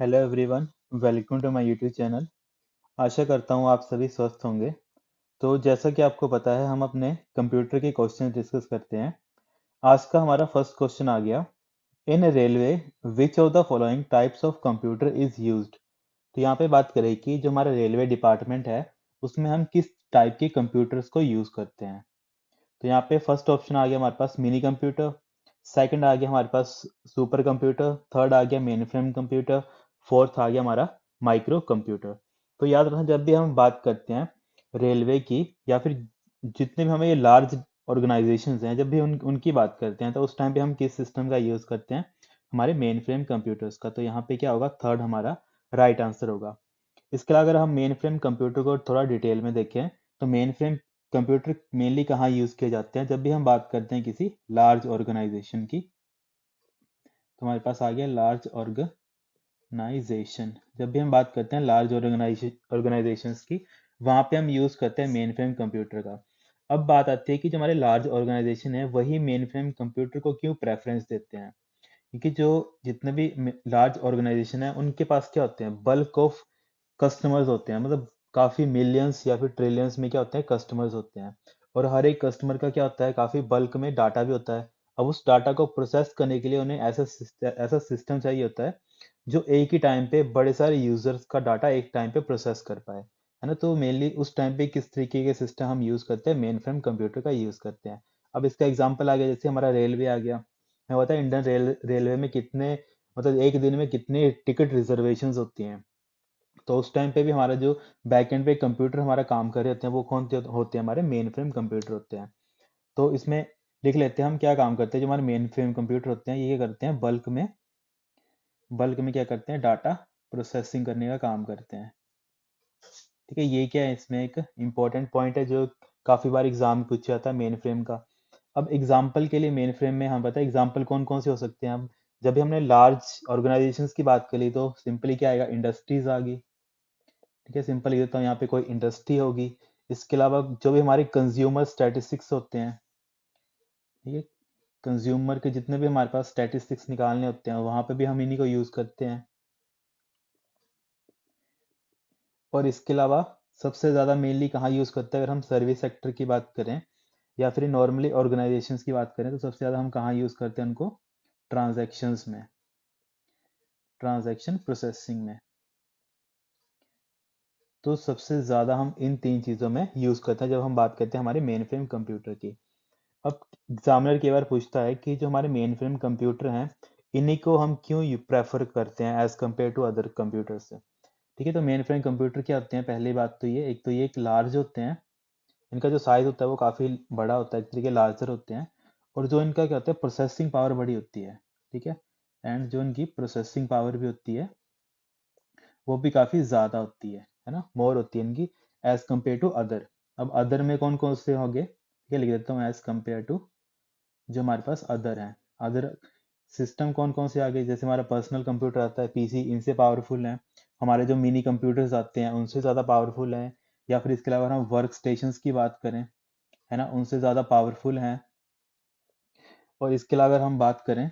Hello everyone, welcome to my YouTube channel. आशा करता हूँ आप सभी स्वस्थ होंगे। तो जैसा कि आपको पता है, हम अपने कंप्यूटर के क्वेश्चन डिस्कस करते हैं। आज का हमारा फर्स्ट क्वेश्चन आ गया। In railway which of the following types of computer is used. तो यहाँ पे बात करें कि जो हमारा रेलवे डिपार्टमेंट है, उसमें हम किस टाइप के कंप्यूटर्स को यूज करते हैं। तो यहाँ पे फर्स्ट ऑप्शन आ गया हमारे पास मिनी कंप्यूटर। सेकंड आ गया हमारे पास सुपर कंप्यूटर। थर्ड आ गया मेन फ्रेम कंप्यूटर। फोर्थ आ गया हमारा माइक्रो कंप्यूटर। तो याद रखना, जब भी हम बात करते हैं रेलवे की या फिर जितने भी हमें ये लार्ज ऑर्गेनाइजेशंस हैं, जब भी उनकी बात करते हैं तो उस टाइम पे हम किस सिस्टम का यूज करते हैं? हमारे मेन फ्रेम कंप्यूटर्स का। तो यहाँ पे क्या होगा? थर्ड हमारा राइट आंसर होगा। इसके अलावा अगर हम मेन फ्रेम कंप्यूटर को थोड़ा डिटेल में देखें, तो मेन फ्रेम कंप्यूटर मेनली कहाँ यूज किए जाते हैं? जब भी हम बात करते हैं किसी लार्ज ऑर्गेनाइजेशन की, तो हमारे पास आ गया लार्ज ऑर्गेनाइजेशन। जब भी हम बात करते हैं लार्ज ऑर्गेनाइजेशंस की, वहां पे हम यूज करते हैं मेन फ्रेम कंप्यूटर का। अब बात आती है कि जो हमारे लार्ज ऑर्गेनाइजेशन है, वही मेन फ्रेम कंप्यूटर को क्यों प्रेफरेंस देते हैं? क्योंकि जो जितने भी लार्ज ऑर्गेनाइजेशन है, उनके पास क्या होते हैं? बल्क ऑफ कस्टमर्स होते हैं। मतलब काफी मिलियंस या फिर ट्रिलियंस में क्या होते हैं? कस्टमर्स होते हैं। और हर एक कस्टमर का क्या होता है? काफी बल्क में डाटा भी होता है। अब उस डाटा को प्रोसेस करने के लिए उन्हें ऐसा सिस्टम चाहिए होता है जो एक ही टाइम पे बड़े सारे यूजर्स का डाटा एक टाइम पे प्रोसेस कर पाए, है ना। तो मेनली उस टाइम पे किस तरीके के सिस्टम हम यूज करते हैं? मेन फ्रेम कंप्यूटर का यूज करते हैं। अब इसका एग्जांपल आ गया, जैसे हमारा रेलवे आ गया। हमें पता है इंडियन रेलवे में कितने, मतलब एक दिन में कितने टिकट रिजर्वेशंस होती हैं। तो उस टाइम पे भी हमारा जो बैक एंड पे कंप्यूटर हमारा काम कर रहे होते हैं, वो कौन होते हैं? हमारे मेन फ्रेम कंप्यूटर होते हैं। तो इसमें लिख लेते हैं हम क्या काम करते हैं। जो हमारे मेन फ्रेम कंप्यूटर होते हैं, ये क्या करते हैं? बल्क में क्या करते हैं? डाटा प्रोसेसिंग करने का काम करते हैं। ठीक है, ये क्या है? इसमें एक इंपॉर्टेंट पॉइंट है जो काफी बार एग्जाम में पूछा जाता है मेन फ्रेम का। अब एग्जाम्पल के लिए मेन फ्रेम में हम पता है एग्जाम्पल कौन कौन से हो सकते हैं। अब जब भी हमने लार्ज ऑर्गेनाइजेशंस की बात करी, तो सिंपली क्या आएगा? इंडस्ट्रीज आ गई। ठीक है, सिंपल लिख देता हूँ, यहाँ पे कोई इंडस्ट्री होगी। इसके अलावा जो भी हमारे कंज्यूमर स्टैटिस्टिक्स होते हैं, ठीक है, कंज्यूमर के जितने भी हमारे पास स्टैटिस्टिक्स निकालने होते हैं, वहां पे भी हम इन्हीं को यूज करते हैं। और इसके अलावा सबसे ज्यादा मेनली कहाँ यूज करते हैं? अगर हम सर्विस सेक्टर की बात करें या फिर नॉर्मली ऑर्गेनाइजेशंस की बात करें, तो सबसे ज्यादा हम कहाँ यूज करते हैं उनको? ट्रांजैक्शंस में, ट्रांजैक्शन प्रोसेसिंग में। तो सबसे ज्यादा हम इन तीन चीजों में यूज करते हैं जब हम बात करते हैं हमारे मेन फ्रेम कंप्यूटर की। अब एग्जामिनर कई बार पूछता है कि जो हमारे मेन फ्रेम कंप्यूटर हैं, इन्हीं को हम क्यों प्रेफर करते हैं as compare to other computer से। ठीक है, तो मेन फ्रेम कंप्यूटर क्या होते हैं? पहली बात तो ये, एक तो ये एक लार्ज होते हैं। इनका जो साइज होता है वो काफी बड़ा होता है, एक तरीके लार्जर होते हैं। और जो इनका क्या होता है? प्रोसेसिंग पावर बड़ी होती है। ठीक है, एंड जो इनकी प्रोसेसिंग पावर भी होती है, वो भी काफी ज्यादा होती है ना, मोर होती है इनकी एज कम्पेयर टू अदर। अब अदर में कौन कौन से होंगे? ठीक है, लिख देता हूँ एज कम्पेयर टू। जो हमारे पास अदर हैं, अदर सिस्टम कौन कौन से आ गए? जैसे हमारा पर्सनल कंप्यूटर आता है, पीसी, इनसे पावरफुल है। हमारे जो मिनी कंप्यूटर्स आते हैं, उनसे ज़्यादा पावरफुल हैं। या फिर इसके अलावा हम वर्क स्टेशंस की बात करें, है ना, उनसे ज़्यादा पावरफुल हैं। और इसके अलावा अगर हम बात करें,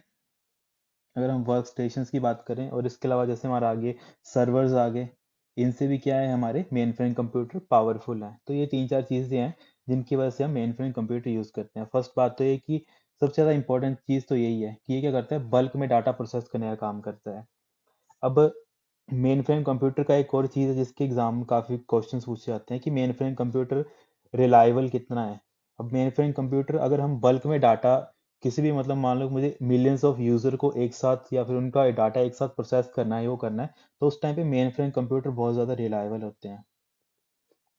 अगर हम वर्क स्टेशंस की बात करें, और इसके अलावा जैसे हमारा आगे सर्वर्स आ गए, इनसे भी क्या है? हमारे मेन फ्रेम कंप्यूटर पावरफुल है। तो ये तीन चार चीज़ें हैं जिनकी वजह से हम मेन फ्रेम कंप्यूटर यूज़ करते हैं। फर्स्ट बात तो ये कि सबसे ज़्यादा इंपॉर्टेंट चीज़ तो यही है कि ये क्या करता है? बल्क में डाटा प्रोसेस करने का काम करता है। अब मेन फ्रेम कंप्यूटर का एक और चीज़ है जिसके एग्जाम में काफ़ी क्वेश्चंस पूछे जाते हैं कि मेन फ्रेम कंप्यूटर रिलायबल कितना है। अब मेन फ्रेम कंप्यूटर अगर हम बल्क में डाटा किसी भी, मतलब मान लो मुझे मिलियंस ऑफ यूजर को एक साथ या फिर उनका डाटा एक साथ प्रोसेस करना है, वो करना है, तो उस टाइम पे मेन फ्रेम कंप्यूटर बहुत ज़्यादा रिलायबल होते हैं।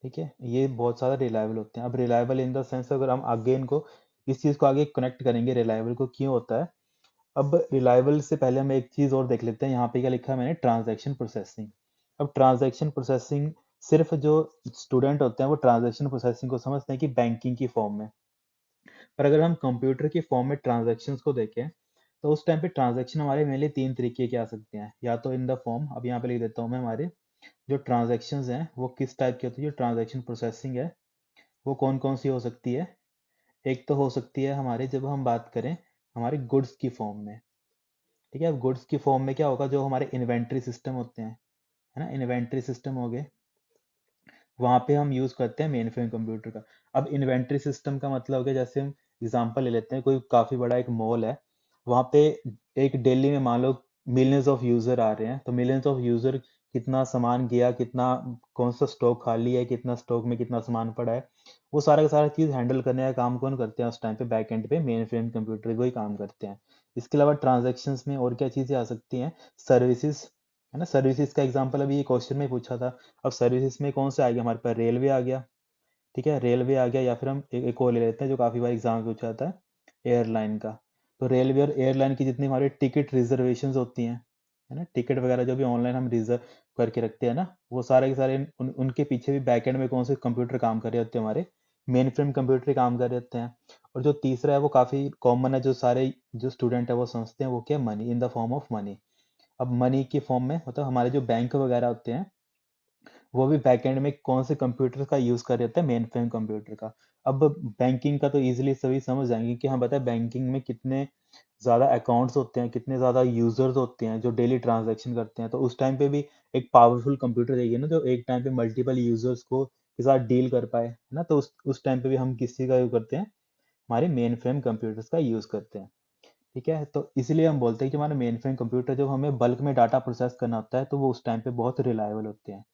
ठीक है, ये बहुत ज़्यादा रिलायबल होते हैं। अब रिलायबल इन द सेंस, अगर हम आगे इनको, इस चीज़ को आगे कनेक्ट करेंगे रिलायबल को क्यों होता है। अब रिलायबल से पहले हम एक चीज और देख लेते हैं। यहाँ पे क्या लिखा है मैंने? Transaction processing. अब ट्रांजैक्शन प्रोसेसिंग, सिर्फ जो स्टूडेंट होते हैं वो ट्रांजैक्शन प्रोसेसिंग को समझते हैं कि बैंकिंग की फॉर्म में। पर अगर हम कंप्यूटर की फॉर्म में ट्रांजैक्शंस को देखें, तो उस टाइम पे ट्रांजैक्शन हमारे मेनली तीन तरीके के आ सकते हैं। या तो इन द फॉर्म, अब यहाँ पे लिख देता हूँ मैं, हमारे जो ट्रांजैक्शंस हैं वो किस टाइप की होती है? जो ट्रांजैक्शन प्रोसेसिंग है वो कौन कौन सी हो सकती है? एक तो हो सकती है हमारे, जब हम बात करें हमारे गुड्स की फॉर्म में, ठीक है। अब गुड्स की फॉर्म में क्या होगा, जो हमारे इन्वेंट्री सिस्टम होते हैं, है ना, इन्वेंट्री सिस्टम हो गए, वहाँ पे हम यूज करते हैं मेन फ्रेम कंप्यूटर का। अब इन्वेंट्री सिस्टम का मतलब हो गया, जैसे हम एग्जांपल ले लेते हैं, कोई काफी बड़ा एक मॉल है, वहाँ पे एक डेली में मान लो मिलियंस ऑफ यूजर आ रहे हैं, तो मिलियंस ऑफ यूजर कितना सामान गया, कितना कौन सा स्टॉक खाली है, कितना स्टॉक में कितना सामान पड़ा है, वो सारा का सारा चीज हैंडल करने का काम कौन करते हैं उस टाइम पे, बैक एंड पे मेन फ्रेम कंप्यूटर को ही काम करते हैं। इसके अलावा ट्रांजेक्शन्स में और क्या चीजें आ सकती हैं, सर्विसेज, है ना, सर्विसेज का एग्जांपल अभी ये क्वेश्चन में पूछा था। अब सर्विसेज में कौन सा आ गया हमारे पास, रेलवे आ गया, ठीक है, रेलवे आ गया, या फिर हम एक और ले लेते हैं जो काफी बार एग्जाम में पूछा जाता है, एयरलाइन का। तो रेलवे और एयरलाइन की जितनी हमारी टिकट रिजर्वेशंस होती हैं, है ना, टिकट वगैरह जो भी ऑनलाइन हम रिजर्व करके रखते हैं ना, वो सारे के सारे उनके पीछे भी बैकएंड में कौन से कंप्यूटर काम कर रहे होते हैं, हमारे मेन फ्रेम कंप्यूटर ही काम कर रहे होते हैं। और जो तीसरा है वो काफी कॉमन है, जो सारे जो स्टूडेंट है वो समझते हैं, वो क्या, money in the form of money. अब मनी की फॉर्म में मतलब हमारे जो बैंक वगैरह होते हैं, वो भी बैकएंड में कौन से कंप्यूटर का यूज कर रहे होते हैं, मेन फ्रेम कंप्यूटर का। अब बैंकिंग का तो इजीली सभी समझ जाएंगे कि हम बताए बैंकिंग में कितने ज्यादा अकाउंट्स होते हैं, कितने ज्यादा यूजर्स होते हैं जो डेली ट्रांजैक्शन करते हैं, तो उस टाइम पे भी एक पावरफुल कंप्यूटर चाहिए ना, जो एक टाइम पे मल्टीपल यूजर्स को के साथ डील कर पाए, है ना। तो उस टाइम पे भी हम किसी का यूज करते हैं, हमारे मेन फ्रेम कंप्यूटर्स का यूज करते हैं। ठीक है, तो इसलिए हम बोलते हैं कि हमारे मेन फ्रेम कंप्यूटर जब हमें बल्क में डाटा प्रोसेस करना होता है, तो वो उस टाइम पे बहुत रिलायबल होते हैं।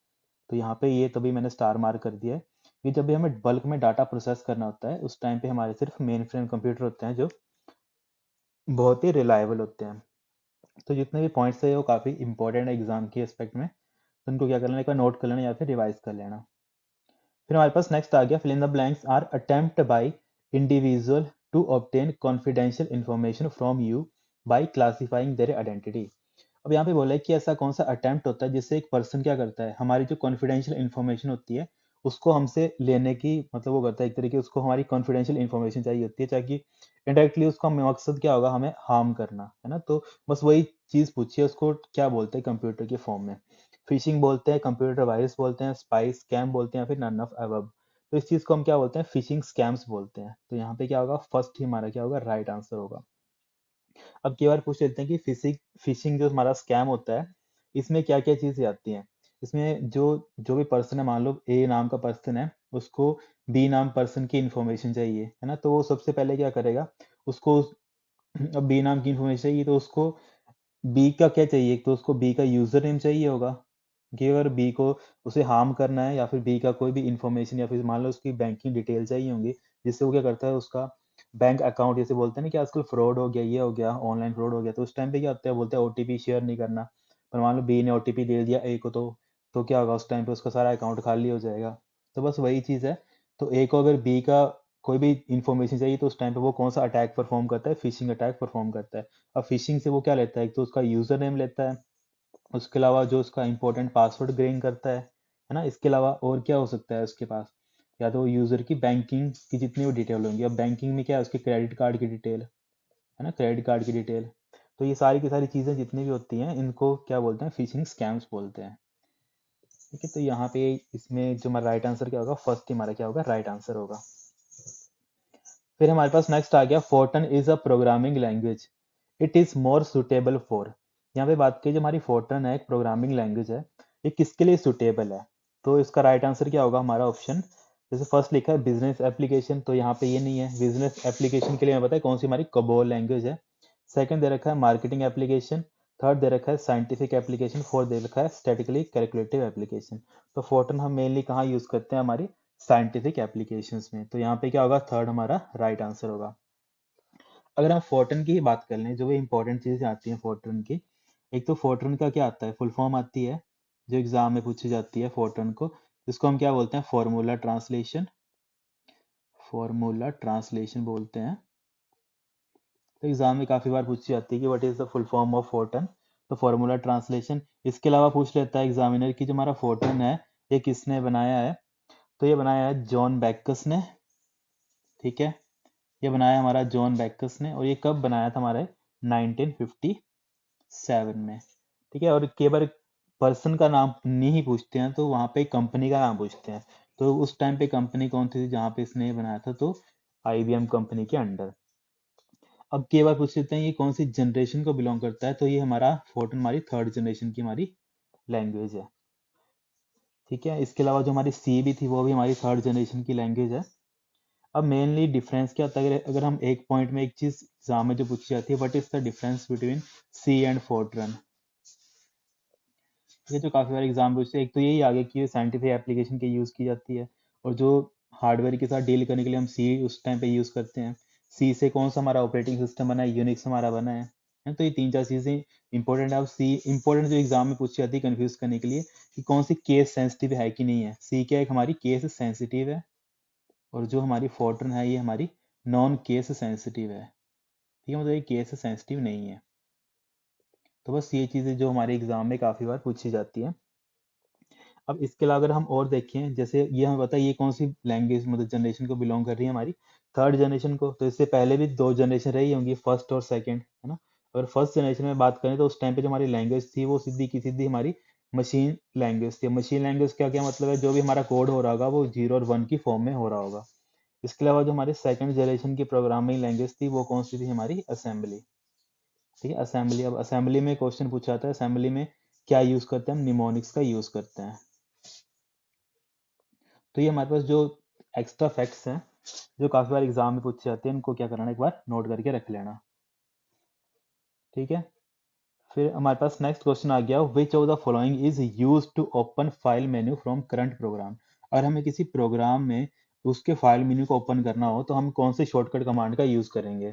तो यहाँ पे ये तभी मैंने स्टार मार्क कर दिया है कि जब भी हमें बल्क में डाटा प्रोसेस करना होता है, उस टाइम पे हमारे सिर्फ मेन फ्रेम कंप्यूटर होते हैं जो बहुत ही रिलायबल होते हैं। तो जितने भी पॉइंट्स है वो काफ़ी इंपॉर्टेंट है एग्जाम के एस्पेक्ट में, तो उनको क्या कर लेना, एक बार नोट कर लेना या फिर रिवाइज कर लेना। फिर हमारे पास नेक्स्ट आ गया, fill in the blanks are attempt by individual to obtain confidential information from you by classifying their identity. अब यहाँ पे बोला है कि ऐसा कौन सा अटेम्प्ट होता है जिससे एक पर्सन क्या करता है, हमारी जो कॉन्फिडेंशियल इन्फॉर्मेशन होती है उसको हमसे लेने की, मतलब वो करता है एक तरीके, उसको हमारी कॉन्फिडेंशियल इन्फॉर्मेशन चाहिए होती है, ताकि इनडायरेक्टली उसका मकसद क्या होगा, हमें हार्म करना, है ना। तो बस वही चीज पूछिए, उसको क्या बोलते हैं कंप्यूटर के फॉर्म में, फिशिंग बोलते हैं, कंप्यूटर वायरस बोलते हैं, स्पाई स्कैम बोलते हैं, या फिर नन ऑफ अबव। तो इस चीज को हम क्या बोलते हैं, फिशिंग स्कैम्स बोलते हैं। तो यहाँ पे क्या होगा, फर्स्ट ही हमारा क्या होगा, राइट आंसर होगा। अब कई बार पूछ लेते हैं कि फिशिंग फिशिंग जो हमारा स्कैम होता है, इसमें क्या क्या चीजें आती हैं। इसमें जो जो भी पर्सन है, मान लो ए नाम का पर्सन है, उसको बी नाम पर्सन की इंफॉर्मेशन चाहिए, है ना, तो वो सबसे पहले क्या करेगा, उसको अब बी नाम की इंफॉर्मेशन चाहिए, तो उसको बी का क्या चाहिए, एक तो उसको बी का यूजर नेम चाहिए होगा, कि अगर बी को उसे हार्म करना है, या फिर बी का कोई भी इंफॉर्मेशन, या फिर मान लो उसकी बैंकिंग डिटेल चाहिए होंगी, जिससे वो क्या करता है, उसका बैंक अकाउंट, जैसे बोलते हैं ना कि आजकल फ्रॉड हो गया, ये हो गया, ऑनलाइन फ्रॉड हो गया, तो उस टाइम पे क्या होता है, बोलते हैं ओटीपी शेयर नहीं करना। पर मान लो बी ने ओटीपी दे दिया ए को, तो क्या होगा, उस टाइम पे उसका सारा अकाउंट खाली हो जाएगा। तो बस वही चीज है। तो ए को अगर बी का कोई भी इंफॉर्मेशन चाहिए, तो उस टाइम पे वो कौन सा अटैक परफॉर्म करता है, फिशिंग अटैक परफॉर्म करता है। अब फिशिंग से वो क्या लेता है, एक तो उसका यूजर नेम लेता है, उसके अलावा जो उसका इंपॉर्टेंट पासवर्ड गेन करता है ना, इसके अलावा और क्या हो सकता है उसके पास, या तो यूजर की बैंकिंग की जितनी भी डिटेल होंगी, अब बैंकिंग में क्या है, उसके क्रेडिट कार्ड की डिटेल, है ना, क्रेडिट कार्ड की डिटेल। तो ये सारी की सारी चीजें जितनी भी होती हैं, इनको क्या बोलते हैं, फिशिंग स्कैम्स बोलते हैं। ठीक है, तो यहाँ पे इसमें जो हमारा राइट आंसर क्या होगा, फर्स्ट हमारा क्या होगा, राइट आंसर होगा। फिर हमारे पास नेक्स्ट आ गया, Fortran is a programming language, it is more suitable for. यहाँ पे बात की, जो हमारी फोर्टन है एक प्रोग्रामिंग लैंग्वेज है, ये किसके लिए सुटेबल है। तो इसका राइट आंसर क्या होगा, हमारा ऑप्शन, जैसे फर्स्ट लिखा है बिजनेस एप्लीकेशन, तो यहाँ पे ये नहीं है, बिजनेस एप्लीकेशन के लिए हमें पता है कौन सी हमारी कबोल लैंग्वेज है। सेकंड दे रखा है मार्केटिंग एप्लीकेशन, थर्ड दे रखा है साइंटिफिक एप्लीकेशन, फोर्थ दे रखा है स्टैटिकली कैलकुलेटिव एप्लीकेशन। तो फोर्टन हम मेनली कहाँ यूज करते हैं, हमारी साइंटिफिक एप्लीकेशंस में। तो यहाँ पे क्या होगा, थर्ड हमारा राइट आंसर होगा। अगर हम फोर्टन की ही बात कर लें, जो भी इंपॉर्टेंट चीजें आती हैं फोर्टन की, एक तो फोर्टन का क्या आता है, फुल फॉर्म आती है, जो एग्जाम में पूछी जाती है फोर्टन को, जिसको हम क्या बोलते हैं, फॉर्मूला ट्रांसलेशन, फॉर्मूला ट्रांसलेशन बोलते हैं। तो एग्जाम में काफी बार पूछी जाती है कि what is the full form of Fortran, तो फॉर्मूला ट्रांसलेशन। इसके अलावा पूछ लेता है एग्जामिनर की जो हमारा फोर्टन है, ये किसने बनाया है, तो ये बनाया है जॉन बैकस ने। ठीक है, ये बनाया हमारा जॉन बैकस ने, और ये कब बनाया था, हमारे 1957 में। ठीक है, और केवल पर्सन का नाम नहीं ही पूछते हैं, तो वहाँ पे कंपनी का नाम पूछते हैं। तो उस टाइम पे कंपनी कौन सी थी जहाँ पे इसने बनाया था, तो आईबीएम कंपनी के अंडर। अब कई बार पूछ लेते हैं ये कौन सी जनरेशन को बिलोंग करता है, तो ये हमारा फोर्ट्रन हमारी थर्ड जनरेशन की हमारी लैंग्वेज है। ठीक है, इसके अलावा जो हमारी सी भी थी वो भी हमारी थर्ड जनरेशन की लैंग्वेज है। अब मेनली डिफरेंस क्या होता है, अगर हम एक पॉइंट में एक चीज एग्जाम में जो पूछी जाती है, what is the difference between C and Fortran, ये तो काफी बार एग्जाम पूछते हैं। एक तो यही आ गया कि ये साइंटिफिक एप्लीकेशन के यूज की जाती है, और जो हार्डवेयर के साथ डील करने के लिए हम सी उस टाइम पे यूज करते हैं। सी से कौन सा हमारा ऑपरेटिंग सिस्टम बना है, यूनिक्स हमारा बना है। तो ये तीन चार चीजें इंपॉर्टेंट है। अब सी इंपॉर्टेंट जो एग्जाम में पूछी जाती है कंफ्यूज करने के लिए, कि कौन सी केस सेंसिटिव है कि नहीं है। सी क्या एक हमारी केस सेंसिटिव है, और जो हमारी फोर्ट्रन है ये हमारी नॉन केस सेंसिटिव है। ठीक है, मतलब ये केस सेंसिटिव नहीं है। तो बस ये चीजें जो हमारे एग्जाम में काफी बार पूछी जाती है। अब इसके अलावा अगर हम और देखें, जैसे ये हमें पता है ये कौन सी लैंग्वेज मतलब जनरेशन को बिलोंग कर रही है, हमारी थर्ड जनरेशन को। तो इससे पहले भी दो जनरेशन रही होंगी, फर्स्ट और सेकंड, है ना। अगर फर्स्ट जनरेशन में बात करें तो उस टाइम पे जो हमारी लैंग्वेज थी वो सीधी की सीधी हमारी मशीन लैंग्वेज थी। मशीन लैंग्वेज क्या क्या मतलब है, जो भी हमारा कोड हो रहा होगा वो 0 और 1 की फॉर्म में हो रहा होगा। इसके अलावा जो हमारी सेकंड जनरेशन की प्रोग्रामिंग लैंग्वेज थी वो कौन सी थी, हमारी असेंबली। ठीक है, असेंबली। अब असेंबली में क्वेश्चन पूछा जाता है, असेंबली में क्या यूज करते हैं, हम निमोनिक्स का यूज करते हैं। तो ये हमारे पास जो एक्स्ट्रा फैक्ट्स हैं जो काफी बार एग्जाम में पूछे जाते हैं, इनको क्या करना है, एक बार नोट करके रख लेना। ठीक है, फिर हमारे पास नेक्स्ट क्वेश्चन आ गया, which of the following is use to open file menu from current program. अगर हमें किसी प्रोग्राम में उसके फाइल मेन्यू को ओपन करना हो तो हम कौन से शॉर्टकट कमांड का यूज करेंगे।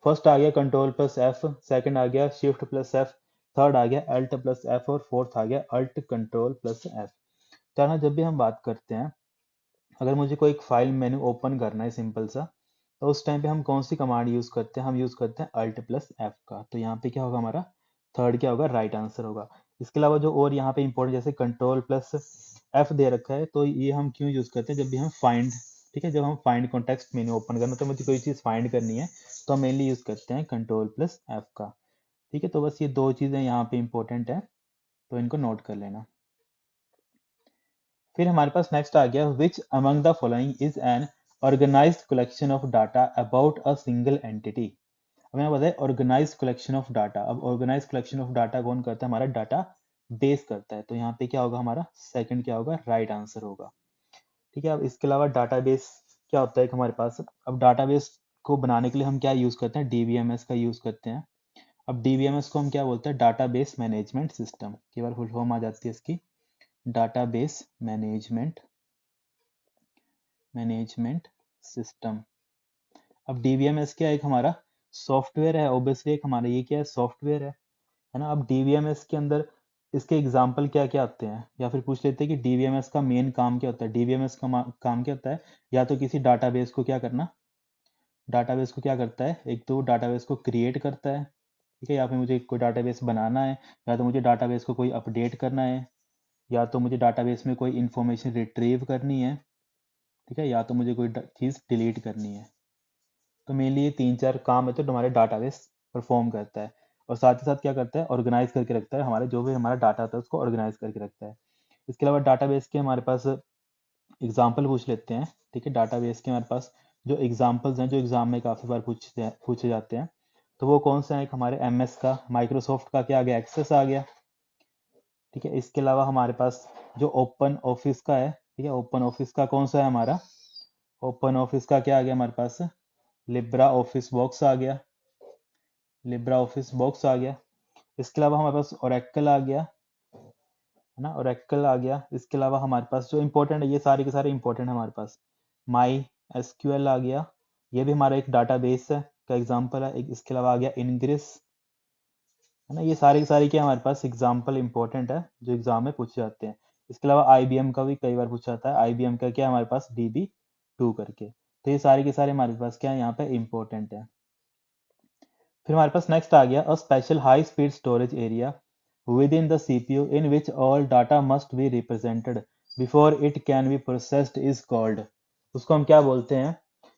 फर्स्ट आ गया कंट्रोल प्लस एफ, सेकंड आ गया शिफ्ट प्लस एफ, थर्ड आ गया अल्ट प्लस एफ, और फोर्थ आ गया अल्ट कंट्रोल प्लस एफ। तो ना जब भी हम बात करते हैं, अगर मुझे कोई एक फाइल मेन्यू ओपन करना है सिंपल सा, तो उस टाइम पे हम कौन सी कमांड यूज करते हैं, हम यूज करते हैं अल्ट प्लस एफ का। तो यहाँ पे क्या होगा, हमारा थर्ड क्या होगा, राइट आंसर होगा। इसके अलावा जो और यहाँ पे इंपॉर्टेंट, जैसे कंट्रोल प्लस एफ दे रखा है, तो ये हम क्यों यूज करते हैं, जब भी हम फाइंड, ठीक है, जब हम फाइंड कॉन्टेक्स्ट मेन्यू ओपन करना तो मुझे कोई चीज फाइंड करनी है, तो हम मेनली यूज करते हैं कंट्रोल प्लस एफ का। ठीक है, तो बस ये दो चीजें यहाँ पे इंपॉर्टेंट है, तो इनको नोट कर लेना। फिर हमारे पास नेक्स्ट आ गया, which among the following is an organized collection of data about a single entity. हमें पता है ऑर्गेनाइज्ड कलेक्शन ऑफ डाटा। अब ऑर्गेनाइज्ड कलेक्शन ऑफ डाटा कौन करता है, हमारा डाटा बेस करता है। तो यहाँ पे क्या होगा, हमारा सेकंड क्या होगा, राइट आंसर होगा। ठीक है, अब इसके अलावा डाटाबेस क्या होता है कि हमारे पास, अब डाटाबेस को बनाने के लिए हम क्या यूज करते हैं, डीबीएमएस का यूज करते हैं। अब डीबीएमएस को हम क्या बोलते हैं, डाटाबेस मैनेजमेंट सिस्टम। कई बार फुल फॉर्म आ जाती है इसकी, डाटाबेस मैनेजमेंट सिस्टम। अब डीबीएमएस क्या है, एक हमारा सॉफ्टवेयर है, ऑब्वियसली एक हमारा ये क्या है, सॉफ्टवेयर है ना। अब डीबीएमएस के अंदर इसके एग्जाम्पल क्या क्या आते हैं, या फिर पूछ लेते हैं कि डीबीएमएस का मेन काम क्या होता है। डीबीएमएस का काम क्या होता है, या तो किसी डाटाबेस को क्या करना, डाटाबेस को क्या करता है, एक तो डाटाबेस को क्रिएट करता है, ठीक है, या फिर मुझे कोई डाटाबेस बनाना है, या तो मुझे डाटाबेस को कोई अपडेट करना है, या तो मुझे डाटाबेस में कोई इंफॉर्मेशन रिट्रीव करनी है, ठीक है, या तो मुझे कोई चीज़ डिलीट करनी है। तो मेनली ये तीन चार काम है तो हमारे डाटाबेस परफॉर्म करता है। और साथ ही साथ क्या करता है, ऑर्गेनाइज करके रखता है, हमारे जो भी हमारा डाटा होता है उसको ऑर्गेनाइज करके रखता है। इसके अलावा डाटाबेस के हमारे पास एग्जाम्पल पूछ लेते हैं। ठीक है, डाटाबेस के हमारे पास जो एग्जाम्पल्स हैं जो एग्जाम में काफ़ी बार पूछे जाते हैं, तो वो कौन से हैं, एक हमारे एमएस का, माइक्रोसॉफ्ट का क्या आ गया, एक्सेस आ गया। ठीक है, इसके अलावा हमारे पास जो ओपन ऑफिस का है, ठीक है, ओपन ऑफिस का कौन सा है हमारा, ओपन ऑफिस का क्या आ गया हमारे पास, लिब्रा ऑफिस बॉक्स आ गया, लिब्रा ऑफिस बॉक्स आ गया। इसके अलावा हमारे पास ओरेकल आ गया, है ना, ओरेकल आ गया। इसके अलावा हमारे पास जो इंपॉर्टेंट है, ये सारे के सारे इंपॉर्टेंट है हमारे पास, माई एसक्यूएल आ गया, ये भी हमारा एक डाटाबेस है का एग्जांपल है। एक इसके अलावा आ गया इनग्रिस, है ना। ये सारे के सारे क्या हमारे पास एग्जांपल इंपॉर्टेंट है जो एग्जाम में पूछे जाते हैं। इसके अलावा आईबीएम का भी कई बार पूछा जाता है, आईबीएम का क्या है हमारे पास, DB2 करके। तो ये सारे के सारे हमारे पास क्या है, यहाँ पे इंपॉर्टेंट है। फिर हमारे पास नेक्स्ट आ गया, a special high speed storage area within the CPU in which all data must be represented before it can be processed is called। उसको हम क्या बोलते हैं,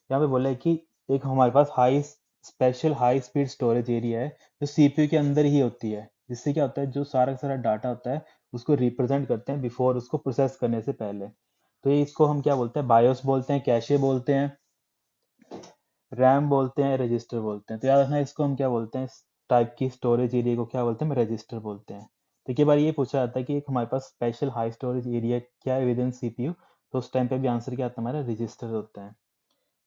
यहाँ पे बोला है कि एक हमारे पास special high speed storage area है जो सीपीयू के अंदर ही होती है, जिससे क्या होता है, जो सारा का सारा डाटा होता है उसको रिप्रेजेंट करते हैं बिफोर उसको प्रोसेस करने से पहले। तो ये इसको हम क्या बोलते हैं, बायोस बोलते हैं, कैशे बोलते हैं, रैम बोलते हैं, रजिस्टर बोलते हैं। तो याद रखना इसको हम क्या बोलते हैं, इस टाइप की स्टोरेज एरिया को क्या बोलते हैं, रजिस्टर बोलते हैं। तो कई बार ये पूछा जाता है कि एक हमारे पास स्पेशल हाई स्टोरेज एरिया क्या है विद इन सीपीयू, तो उस टाइम पे भी आंसर क्या आता है हमारा, रजिस्टर होता है।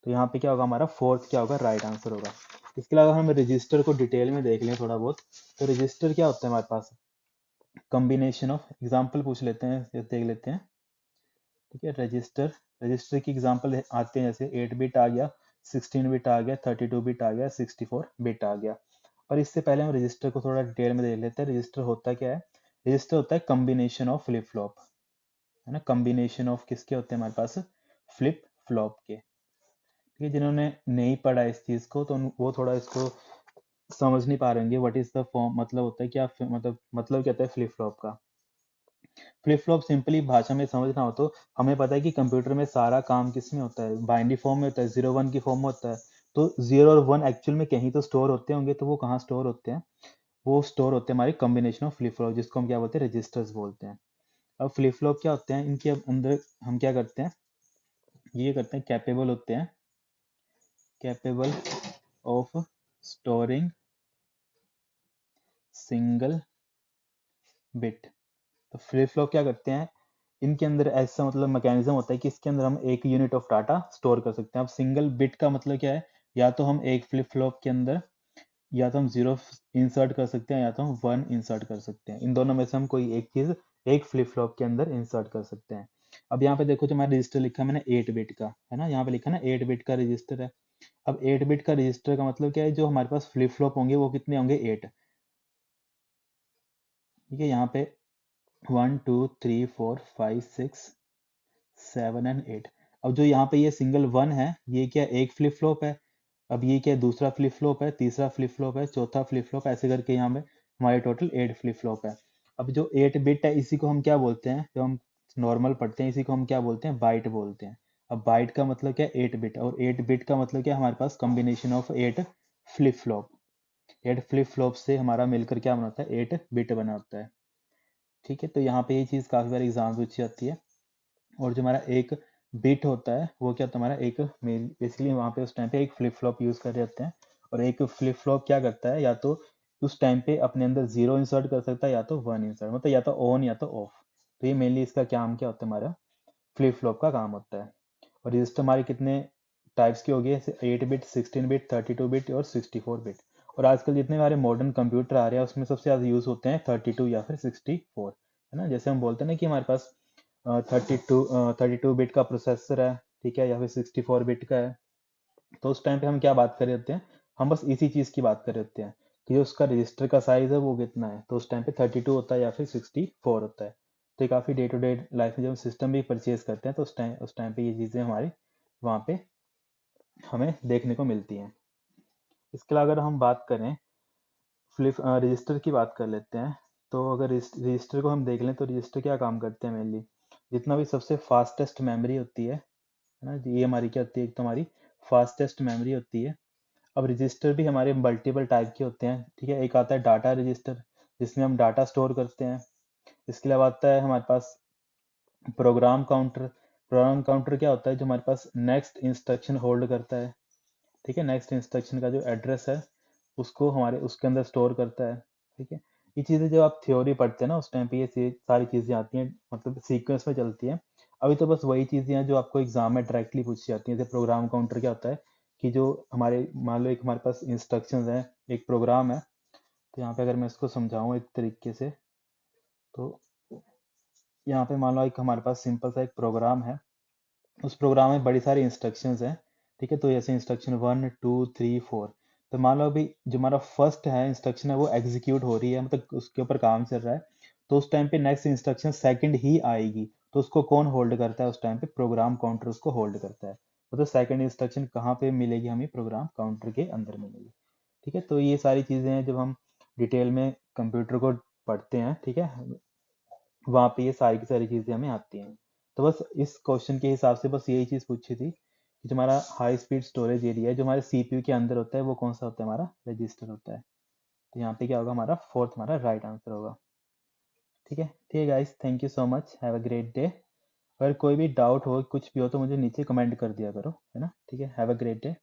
तो यहाँ पे क्या होगा हमारा फोर्थ क्या होगा, राइट आंसर होगा। इसके अलावा हम रजिस्टर को डिटेल में देख लें थोड़ा बहुत, तो रजिस्टर क्या होता है हमारे पास, कॉम्बिनेशन ऑफ, एग्जांपल पूछ लेते हैं, ये देख लेते हैं। ठीक है, रजिस्टर, रजिस्टर की एग्जांपल आते हैं जैसे 8 बिट आ गया, 16 बिट आ गया, 32 बिट आ गया, 64 बिट आ गया। और इससे पहले हम रजिस्टर को थोड़ा डिटेल में देख लेते हैं। रजिस्टर होता क्या है, रजिस्टर होता है कॉम्बिनेशन ऑफ फ्लिप फ्लॉप, है ना, कॉम्बिनेशन ऑफ किसके होते हैं हमारे पास, फ्लिप फ्लॉप के। ठीक है, जिन्होंने नहीं पढ़ा इस चीज को तो वो थोड़ा इसको समझ नहीं पा रहे होंगे, व्हाट इज द फॉर्म, मतलब होता है क्या, मतलब क्या होता है फ्लिप फ्लॉप का। फ्लिप फ्लॉप सिंपली भाषा में समझना हो तो हमें पता है कि कंप्यूटर में सारा काम किस में होता है, बाइनरी फॉर्म में होता है, 0 1 की फॉर्म में होता है। तो 0 और 1 एक्चुअल में कहीं तो स्टोर होते होंगे, तो वो कहाँ स्टोर होते हैं, वो स्टोर होते हैं हमारे कॉम्बिनेशन ऑफ फ्लिप फ्लॉप, जिसको हम क्या बोलते हैं, रजिस्टर्स बोलते हैं। अब फ्लिप फ्लॉप क्या होते हैं, इनके अंदर हम क्या करते हैं, ये करते हैं, कैपेबल होते हैं, capable of storing single bit. तो फ्लिप फ्लॉप क्या करते हैं, इनके अंदर ऐसा मतलब मैकेनिज्म होता है कि इसके अंदर हम एक यूनिट ऑफ डाटा स्टोर कर सकते हैं। अब सिंगल बिट का मतलब क्या है, या तो हम एक फ्लिप फ्लॉप के अंदर या तो हम 0 इंसर्ट कर सकते हैं, या तो हम 1 इंसर्ट कर सकते हैं। इन दोनों में से हम कोई एक चीज एक फ्लिप फ्लॉप के अंदर इंसर्ट कर सकते हैं। अब यहाँ पे देखो जो हमारा रजिस्टर लिखा है मैंने 8 बिट का, है ना, यहाँ पे लिखा है ना 8 बिट का रजिस्टर है। अब 8 बिट का रजिस्टर का मतलब क्या है, जो हमारे पास फ्लिप फ्लॉप होंगे वो कितने होंगे, 8। ठीक है, यहाँ पे 1 2 3 4 5 6 7 एंड 8। अब जो यहाँ पे ये सिंगल 1 है, ये क्या एक फ्लिप फ्लॉप है। अब ये क्या दूसरा फ्लिप फ्लॉप है, तीसरा फ्लिप फ्लॉप है, चौथा फ्लिप फ्लॉप, ऐसे करके यहाँ पे हमारे टोटल 8 फ्लिप फ्लॉप है। अब जो 8 बिट है इसी को हम क्या बोलते हैं, जो हम नॉर्मल पढ़ते हैं इसी को हम क्या बोलते हैं, बाइट बोलते हैं। अब बाइट का मतलब क्या है, 8 बिट, और 8 बिट का मतलब क्या है, हमारे पास combination of 8 flip flop. 8 flip flop से हमारा मिलकर क्या बना होता है, 8 बिट बना होता है। ठीक है, तो यहाँ पे ये चीज़ काफ़ी बार एग्जाम पूछी जाती है। और जो हमारा एक बिट होता है वो क्या होता है, हमारा एक मेल, बेसिकली वहाँ पे उस टाइम पे एक फ्लिप फ्लॉप यूज कर रहे होते हैं। और एक फ्लिप फ्लॉप क्या करता है, या तो उस टाइम पे अपने अंदर 0 इंसर्ट कर सकता है, या तो 1 इंसर्ट, मतलब या तो ऑन या तो ऑफ। तो ये मेनली इसका काम क्या होता है, हमारा फ्लिप फ्लॉप का काम होता है। और रजिस्टर हमारे कितने टाइप्स के हो गए, 8 बिट, 16 बिट, 32 बिट और 64 बिट। और आजकल जितने हमारे मॉडर्न कंप्यूटर आ रहे हैं उसमें सबसे ज़्यादा यूज़ होते हैं 32 या फिर 64, है ना। जैसे हम बोलते हैं ना कि हमारे पास 32 बिट का प्रोसेसर है, ठीक है, या फिर 64 बिट का है। तो उस टाइम पे हम क्या बात कर रहे होते हैं, हम बस इसी चीज़ की बात कर रहे होते हैं कि जो उसका रजिस्टर का साइज है वो कितना है। तो उस टाइम पे 32 होता है या फिर 64 होता है। तो ये काफ़ी डे टू डे लाइफ में जब हम सिस्टम भी परचेज करते हैं तो उस टाइम पे ये चीज़ें हमारी वहाँ पे हमें देखने को मिलती हैं। इसके अलावा अगर हम बात करें फ्लिप रजिस्टर की बात कर लेते हैं। तो अगर रजिस्टर को हम देख लें तो रजिस्टर क्या काम करते हैं मेनली, जितना भी सबसे फास्टेस्ट मेमोरी होती है ना, ये हमारी क्या होती है, एक तो हमारी फास्टेस्ट मेमोरी होती है। अब रजिस्टर भी हमारे मल्टीपल टाइप के होते हैं, ठीक है। एक आता है डाटा रजिस्टर, जिसमें हम डाटा स्टोर करते हैं। इसके अलावा आता है हमारे पास प्रोग्राम काउंटर। प्रोग्राम काउंटर क्या होता है, जो हमारे पास नेक्स्ट इंस्ट्रक्शन होल्ड करता है। ठीक है, नेक्स्ट इंस्ट्रक्शन का जो एड्रेस है उसको हमारे उसके अंदर स्टोर करता है। ठीक है, ये चीज़ें जब आप थ्योरी पढ़ते हैं ना उस टाइम पे ये सारी चीज़ें आती हैं, मतलब सीक्वेंस में चलती हैं। अभी तो बस वही चीज़ें हैं जो आपको एग्जाम में डायरेक्टली पूछी जाती हैं। जैसे प्रोग्राम काउंटर क्या होता है कि जो हमारे मान लो एक हमारे पास इंस्ट्रक्शंस हैं, एक प्रोग्राम है। तो यहाँ पे अगर मैं इसको समझाऊँ एक तरीके से, तो यहाँ पे मान लो एक हमारे पास सिंपल सा एक प्रोग्राम है। उस प्रोग्राम में बड़ी सारी इंस्ट्रक्शंस हैं। ठीक है, तो जैसे इंस्ट्रक्शन 1 2 3 4। तो मान लो अभी जो हमारा फर्स्ट है इंस्ट्रक्शन है वो एग्जीक्यूट हो रही है, मतलब उसके ऊपर काम चल रहा है। तो उस टाइम पे नेक्स्ट इंस्ट्रक्शन सेकंड ही आएगी, तो उसको कौन होल्ड करता है उस टाइम पे, प्रोग्राम काउंटर उसको होल्ड करता है। मतलब सेकंड इंस्ट्रक्शन कहाँ पे मिलेगी हमें, प्रोग्राम काउंटर के अंदर मिलेगी। ठीक है, तो ये सारी चीजें हैं जब हम डिटेल में कंप्यूटर को पढ़ते हैं, ठीक है, वहाँ पे ये सारी की सारी चीज़ें हमें आती हैं। तो बस इस क्वेश्चन के हिसाब से बस यही चीज़ पूछी थी कि जो हमारा हाई स्पीड स्टोरेज एरिया है जो हमारे सीपीयू के अंदर होता है वो कौन सा होता है, हमारा रजिस्टर होता है। तो यहाँ पे क्या होगा, हमारा फोर्थ हमारा राइट आंसर होगा। ठीक है guys, thank you so much, have a great day. अगर कोई भी डाउट हो, कुछ भी हो तो मुझे नीचे कमेंट कर दिया करो, है ना। ठीक है, हैव अ ग्रेट डे।